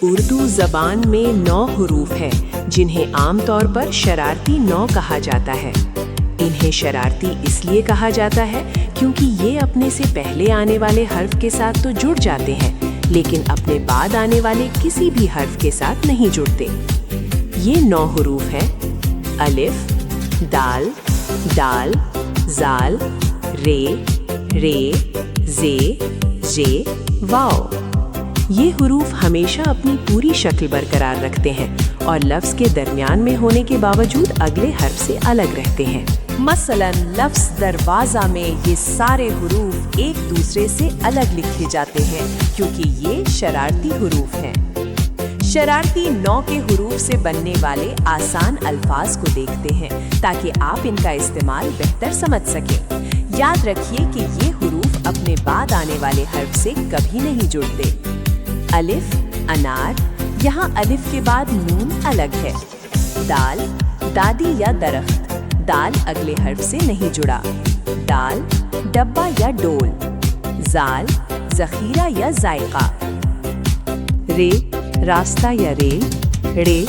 اردو زبان میں 9 حروف ہیں جنہیں عام طور پر شرارتی 9 کہا جاتا ہے۔ انہیں شرارتی اس لیے کہا جاتا ہے کیونکہ یہ اپنے سے پہلے آنے والے حرف کے ساتھ تو جڑ جاتے ہیں لیکن اپنے بعد آنے والے کسی بھی حرف کے ساتھ نہیں جڑتے۔ یہ 9 حروف ہیں: الف، دال، دال، زال، رے، رے، زے، جے، واو۔ یہ حروف ہمیشہ اپنی پوری شکل برقرار رکھتے ہیں اور لفظ کے درمیان میں ہونے کے باوجود اگلے حرف سے الگ رہتے ہیں۔ مثلاً لفظ دروازہ میں یہ سارے حروف ایک دوسرے سے الگ لکھے جاتے ہیں کیونکہ یہ شرارتی حروف ہیں۔ شرارتی 9 کے حروف سے بننے والے آسان الفاظ کو دیکھتے ہیں تاکہ آپ ان کا استعمال بہتر سمجھ سکیں۔ یاد رکھیے کہ یہ حروف اپنے بعد آنے والے حرف سے کبھی نہیں جڑتے۔ الف، انار، یہاں الف کے بعد نون الگ ہے۔ دال، دادی یا درخت، دال اگلے حرف سے نہیں جڑا۔ ڈال، ڈبہ یا ڈول۔ زال، ذخیرہ یا ذائقہ۔ رے، راستہ یا ریل۔ ڑے،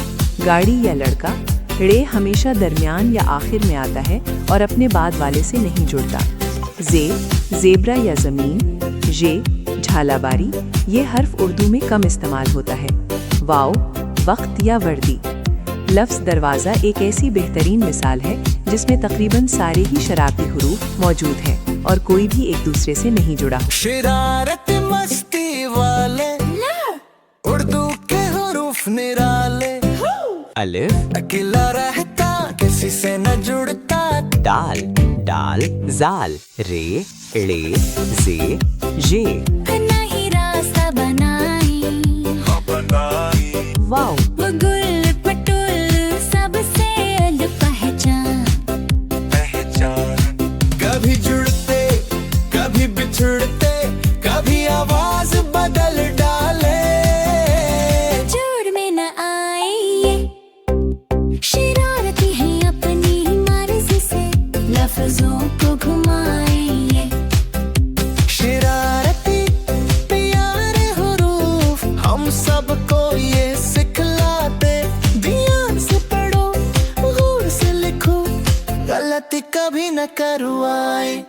گاڑی یا لڑکا۔ ڑے ہمیشہ درمیان یا آخر میں آتا ہے اور اپنے بعد والے سے نہیں جڑتا۔ زے، زیبرا یا زمین۔ ژے، جھالا باری، یہ حرف اردو میں کم استعمال ہوتا ہے۔ واو، وقت یا وردی۔ لفظ دروازہ ایک ایسی بہترین مثال ہے جس میں تقریباً سارے ہی شرارتی حروف موجود ہیں اور کوئی بھی ایک دوسرے سے نہیں جڑا۔ شرارت مستی والے اردو کے حروف نرالے۔ الف، اکیلا رہتا کسی سے نہ جڑتا۔ دال، ڈال، زال، رے، ڑے، زے، ژے۔ نہیں راستہ بنائی، واو، وہ گل پٹول سب سے الگ پہچان۔ کبھی جڑتے کبھی بچھڑتے کبھی آواز بدل ڈالے۔ جوڑ میں نہ آئے یہ شرارتی ہے اپنی مرضی سے لفظوں کو گھمائے یہ۔ شرارتی پیارے حروف ہم سب کو یہ سکھلاتے۔ دھیان سے پڑھو، غور سے لکھو، غلطی کبھی نہ کروائے۔